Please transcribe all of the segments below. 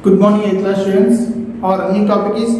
Good morning, 8th class students. Our running topic is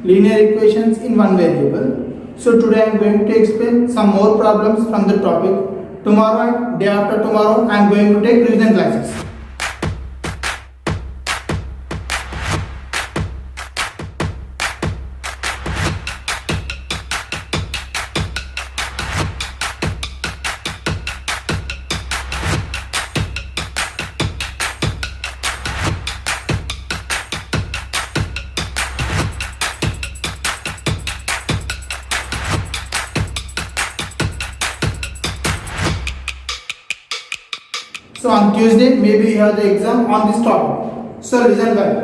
linear equations in one variable. So today I am going to explain some more problems from the topic. Tomorrow and day after tomorrow I am going to take revision classes. So on Tuesday, maybe you have the exam on this topic. So listen well.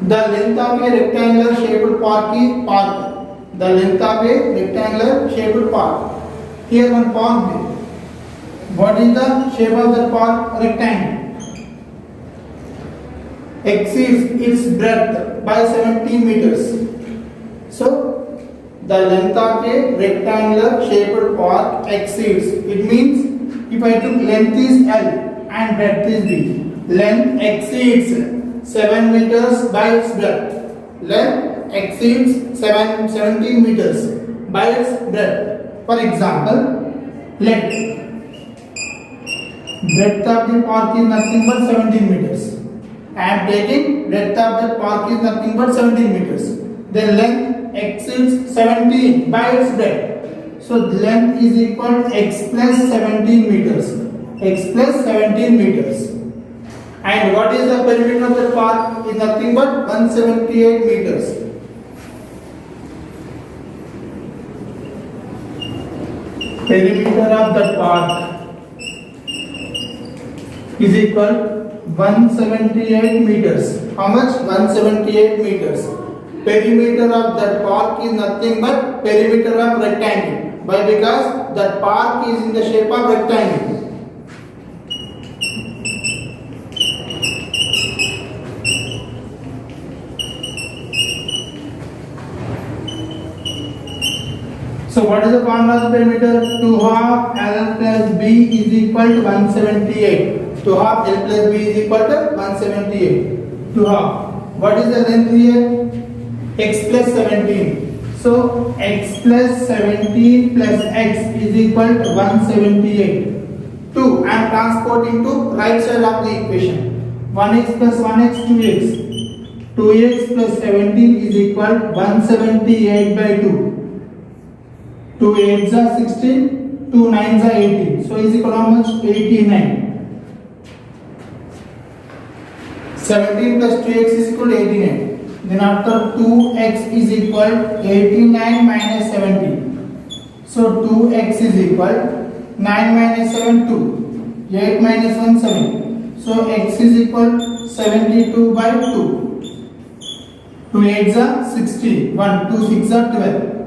The length of a rectangular shaped park is park. The length of a rectangular shaped park. Here one park. What is the shape of the park? Rectangle. Exceeds its breadth by 17 meters. So the length of a rectangular shaped park exceeds. It means if I took length is L and breadth is B, length exceeds 7 meters by its breadth. Length exceeds 17 meters by its breadth. For example, let breadth of the park is nothing but 17 meters. I am taking breadth of the park is nothing but 17 meters. The length exceeds 17 by its breadth. So the length is equal to x plus 17 meters. X plus 17 meters. And what is the perimeter of the park? Is nothing but 178 meters. Perimeter of the park is equal 178 meters. How much? 178 meters. Perimeter of that park is nothing but perimeter of rectangle. Why? Because that park is in the shape of rectangle. So what is the formula of perimeter? 2 half L plus B is equal to 178. 2 half L plus B is equal to 178. 2 half. What is the length here? X plus 17. So x plus 17 plus x is equal to 178. 2. I am transporting to right side of the equation. 1x plus 1x 2x. 2x plus 17 is equal to 178 by 2. 2 8s are 16. 2 9s are 18. So is equal to how much? 89. 17 plus 2x is equal to 89. Then after 2x is equal 89 minus 17. So 2x is equal 9 minus 7 2. 8 minus 1 7. So x is equal 72 by 2. 2 8s are 16. 1 2 6 are 12.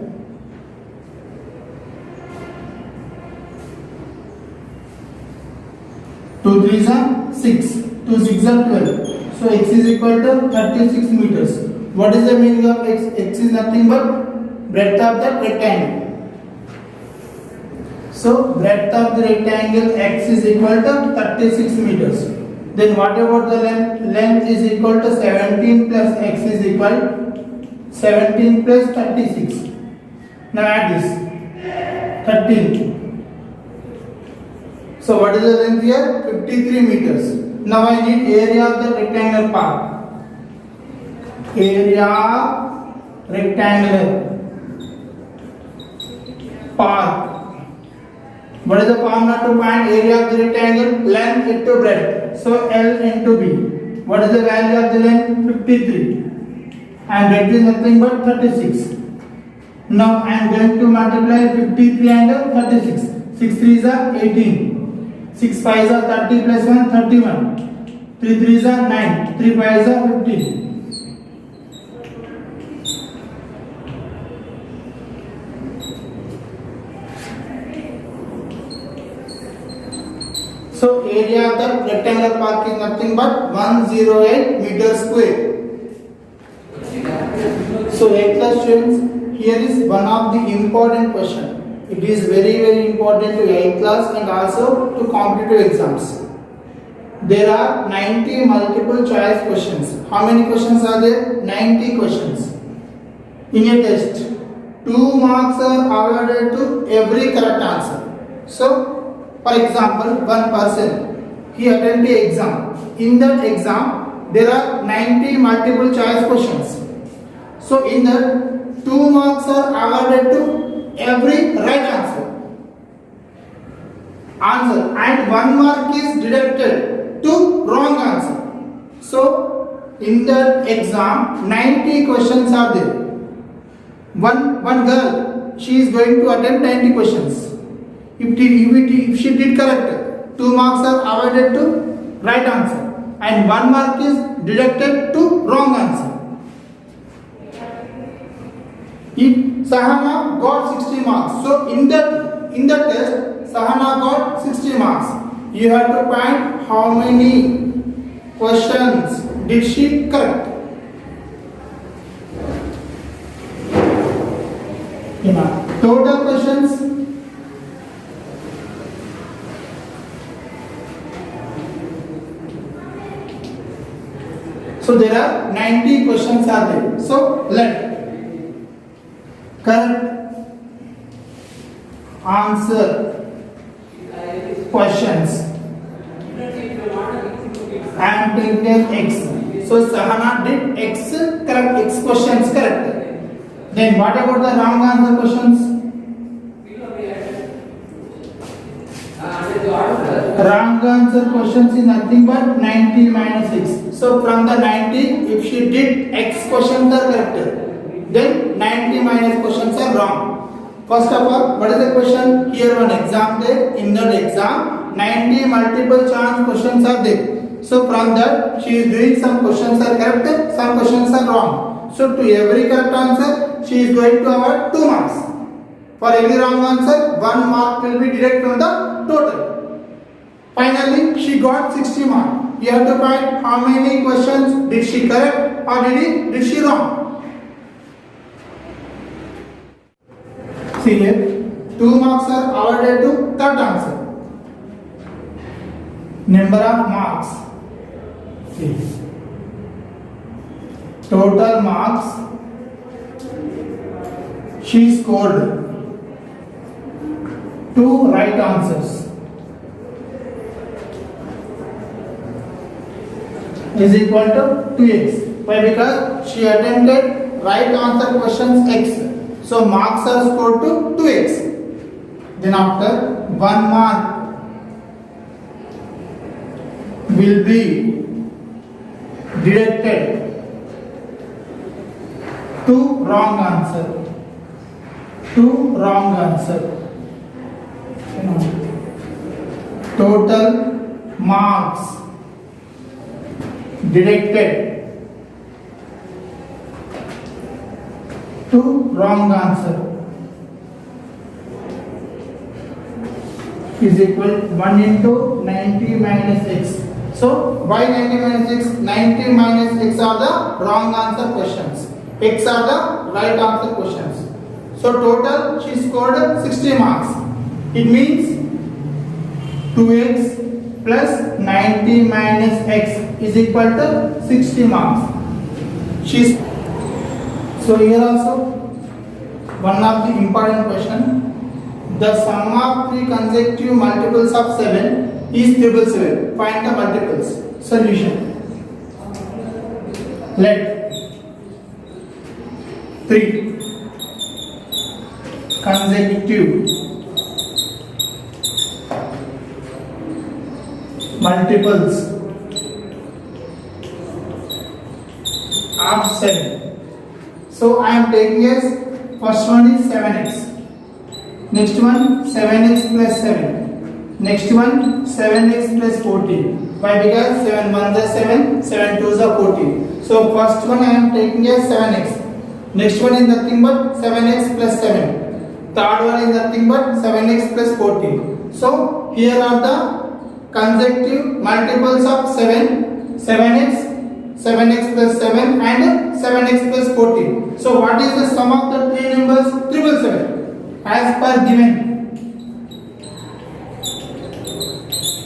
2 3s are 6. 2 6 are 12. So x is equal to 36 meters. What is the meaning of x? X is nothing but breadth of the rectangle. So breadth of the rectangle x is equal to 36 meters. Then what about the length? Length is equal to 17 plus x is equal 17 plus 36. Now add this 13. So what is the length here? 53 meters. Now I need area of the rectangular park. Area rectangular park. What is the formula to find area of the rectangle? Length into breadth. So L into B. What is the value of the length? 53. And breadth is nothing but 36. Now I am going to multiply 53 and 36. 6 3s are 18. 6 5s are 30 plus 1 31. 3 3s are 9. 3 5s are 15. So area of the rectangular park is nothing but 108 meters square. So 8th class students, here is one of the important question. It is very important to 8th class and also to competitive exams. there are 90 multiple choice questions. How many questions are there? 90 questions. In a test, 2 marks are awarded to every correct answer. So, for example, one person, he attended the exam. In that exam, there are 90 multiple choice questions. So, in that, 2 marks are awarded to every right answer. And 1 mark is deducted to wrong answer. So, in that exam, 90 questions are there. One girl, she is going to attempt 90 questions. If she did correct, 2 marks are awarded to right answer and 1 mark is deducted to wrong answer. If Sahana got 60 marks, so in the test, Sahana got 60 marks. You have to find how many questions did she correct. Total questions. So there are 90 questions are there. So let correct answer questions and taken X. So Sahana did X correct, X questions correct. Then what about the wrong answer questions? Wrong answer questions is nothing but 90 minus X. So from the 90, if she did X questions are correct, then 90 minus questions are wrong. First of all, what is the question? Here one exam there. In that exam, 90 multiple choice questions are there. So from that, she is doing some questions are correct, some questions are wrong. So to every correct answer, she is going to award 2 marks. For every wrong answer, 1 mark will be deducted from the total. Finally, she got 60 marks. You have to find how many questions did she correct or did she wrong. See here, 2 marks are awarded to third answer. Number of marks. See. Total marks she scored 2 right answers is equal to 2x. Why? Because she attempted right answer questions x. So marks are scored to 2x. Then after 1 mark will be deducted to wrong answer. Total marks deducted to wrong answer is equal 1 into 90 minus x. So why 90 minus x? 90 minus x are the wrong answer questions. X are the right answer questions. So total she scored 60 marks. It means 2x plus 90 minus x is equal to 60 marks. So here also one of the important question. The sum of 3 consecutive multiples of 7 is 777. Find the multiples. Solution. Let 3 consecutive multiples of 7. So I am taking as first one is 7x. Next one 7x plus 7. Next one 7x plus 14. Why? Because 7 1s are 7, 7 2s are 14. So first one I am taking as 7x. Next one is nothing but 7x plus 7. Third one is nothing but 7x plus 14. So here are the consecutive multiples of 7, 7x, 7x plus 7 and 7x plus 14. So what is the sum of the 3 numbers? 777.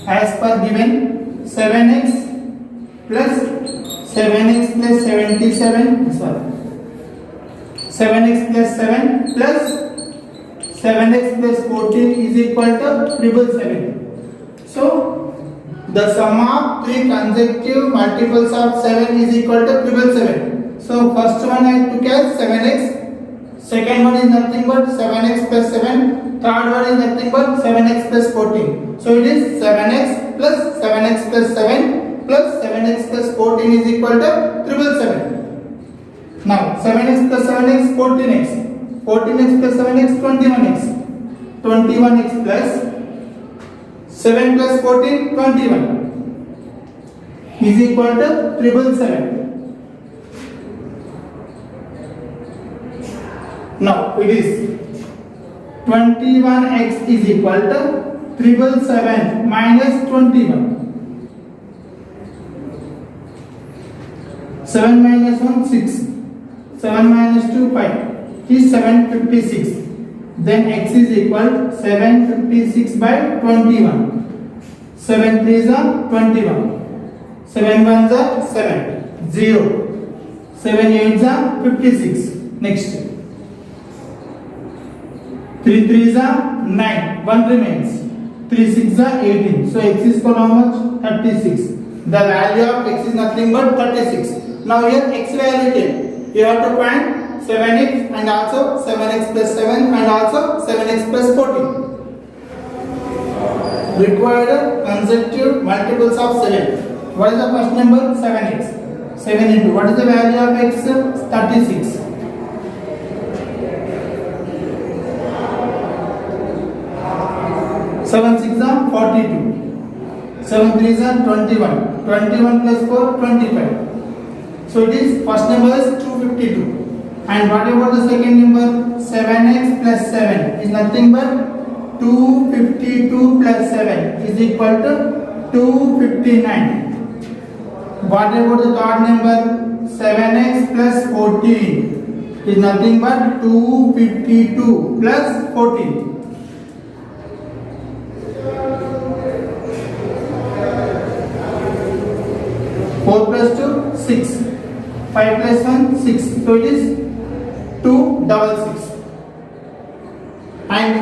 As per given 7x plus 7x plus 77, sorry, 7x plus 7 plus 7x plus 14 is equal to 777. So the sum of three consecutive multiples of 7 is equal to 777. So first one I took as 7x, second one is nothing but 7x plus 7, third one is nothing but 7x plus 14. So it is 7x plus 7x plus 7 plus 7x plus 14 is equal to 777. Now 7x plus 7x 14x, 14x plus 7x 21x, 21x plus 7 plus 14 21 is equal to 777. Now it is 21x is equal to 777 minus 21. 7 minus 1 6, 7 minus 2 5 is 756. Then x is equal 756 by 21. 7 3s are 21. 7 1s are 7. 0. 7 8s are 56. Next. 3 3s are 9. 1 remains. 3 6s are 18. So x is equal how much? 36. The value of x is nothing but 36. Now here x value came. You have to find 7x and also 7x plus 7 and also 7x plus 14. Required consecutive multiples of 7. What is the first number? 7x. 7 into what is the value of x? 36. 7 6 are 42. 7 3 are 21. 21 plus 4 25. So it is first number is 252. And what about the second number? 7x plus 7 is nothing but 252 plus 7 is equal to 259. What about the third number? 7x plus 14 is nothing but 252 plus 14. 4 plus 2 6. 5 plus 1 6. So it is 266. And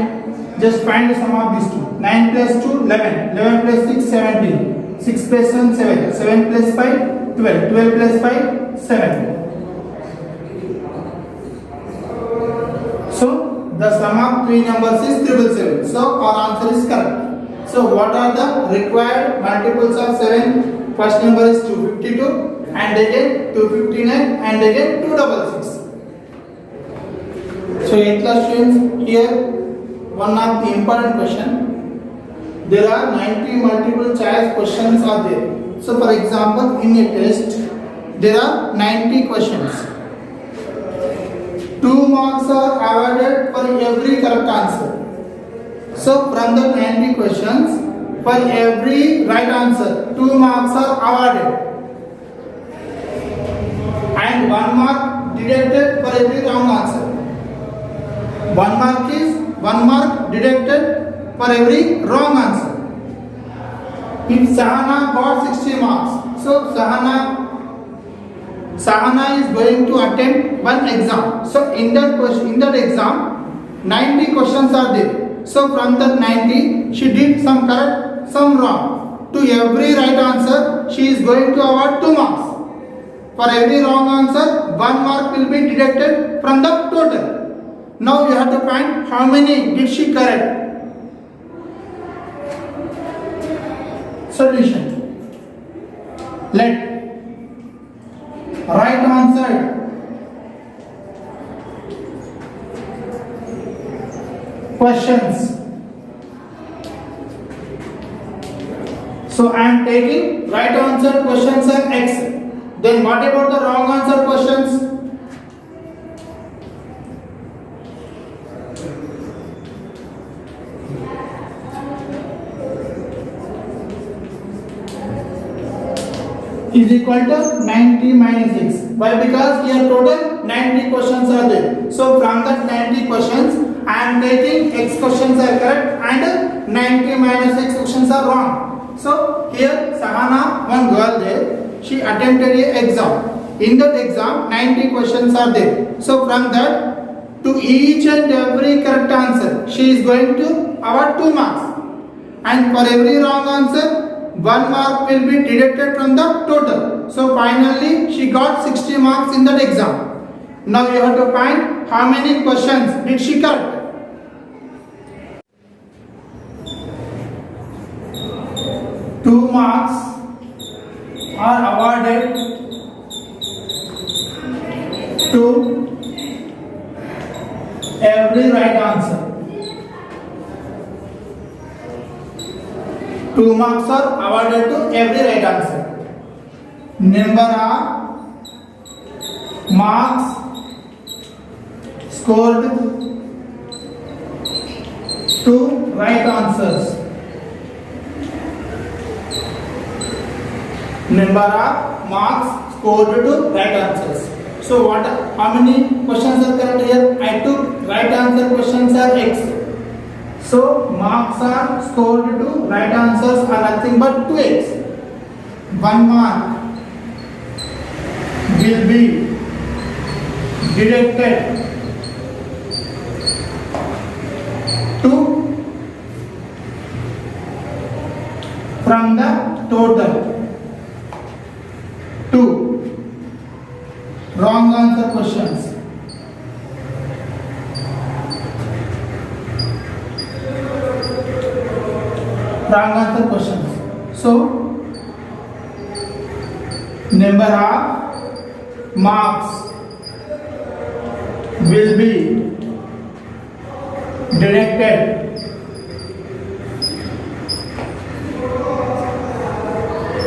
just find the sum of these two. 9 plus 2 11. 11 plus 6 17. 6 plus 1 7. 7 plus 5 12. 12 plus 5 7. So the sum of three numbers is 777. So our answer is correct. So what are the required multiples of 7? First number is 252 and again 259 and again 266. So 8th class students, here one of the important question. There are 90 multiple choice questions are there. So for example, in a test there are 90 questions. 2 marks are awarded for every correct answer. So from the 90 questions, for every right answer 2 marks are awarded and 1 mark deducted for every wrong answer. 1 mark is 1 mark deducted for every wrong answer. If Sahana got 60 marks, so Sahana is going to attempt one exam. So in that exam 90 questions are there. So from that 90 she did some correct, some wrong. To every right answer she is going to award 2 marks. For every wrong answer 1 mark will be deducted from the total. Now you have to find how many did she correct. Solution. Let right answer questions. So I am taking right answer questions as X. Then what about the wrong answer questions? Is equal to 90 minus x. Why? Because here total 90 questions are there. So from that 90 questions, I am taking x questions are correct and 90 minus x questions are wrong. So here Sahana, one girl there, she attempted a exam. In that exam, 90 questions are there. So from that, to each and every correct answer, she is going to award 2 marks. And for every wrong answer, 1 mark will be deducted from the total. So finally, she got 60 marks in that exam. Now you have to find how many questions did she correct. 2 marks are awarded to every right answer. 2 marks are awarded to every right answer. Number of marks scored to right answers. Number of marks scored to right answers. So how many questions are correct here? I took right answer questions are X. So marks are scored to right answers are nothing but 2x. 1 mark will be deducted from the total. 2 wrong answer questions. Wrong answer questions. So number of marks will be deducted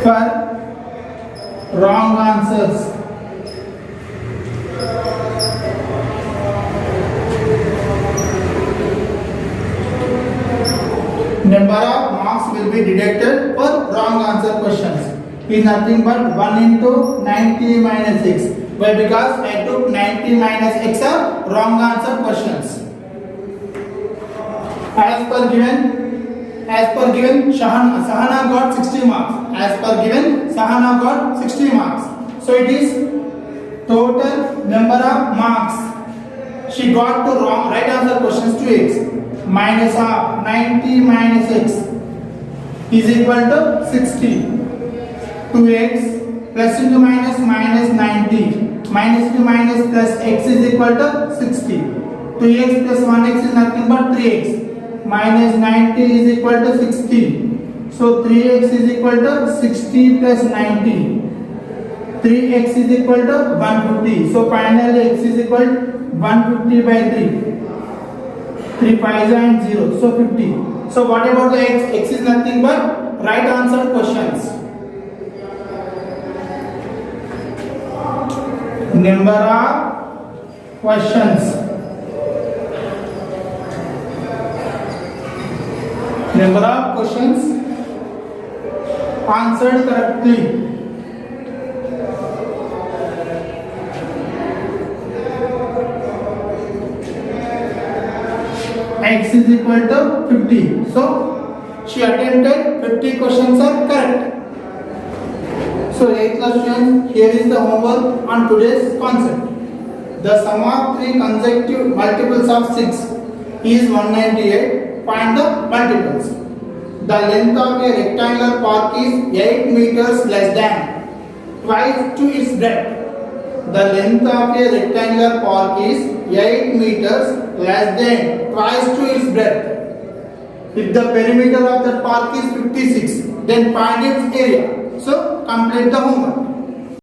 for wrong answers. Number of marks will be deducted for wrong answer questions is nothing but 1 into 90 minus x. Why? Because I took 90 minus x are wrong answer questions. As per given, Sahana got 60 marks. As per given, Sahana got 60 marks. So it is total number of marks she got to right answer questions 2x. Minus of 90 minus x is equal to 60. 2x plus into minus minus 90 minus into minus plus x is equal to 60. 2x plus 1x is nothing but 3x. Minus 90 is equal to 60. So 3x is equal to 60 plus 90. 3x is equal to 150. So finally x is equal to 150 by 3. 3 5 and 0. So 50. So what about the x? X is nothing but right answer questions. Number of questions. Number of questions answered correctly. X is equal to 50. So she attempted 50 questions are correct. So 8th class students, here is the homework on today's concept. The sum of 3 consecutive multiples of 6 is 198. Find the multiples. The length of a rectangular park is 8 meters less than twice to its breadth. The length of a rectangular park is 8 meters less than twice to its breadth. If the perimeter of the park is 56, then find its area. So complete the homework.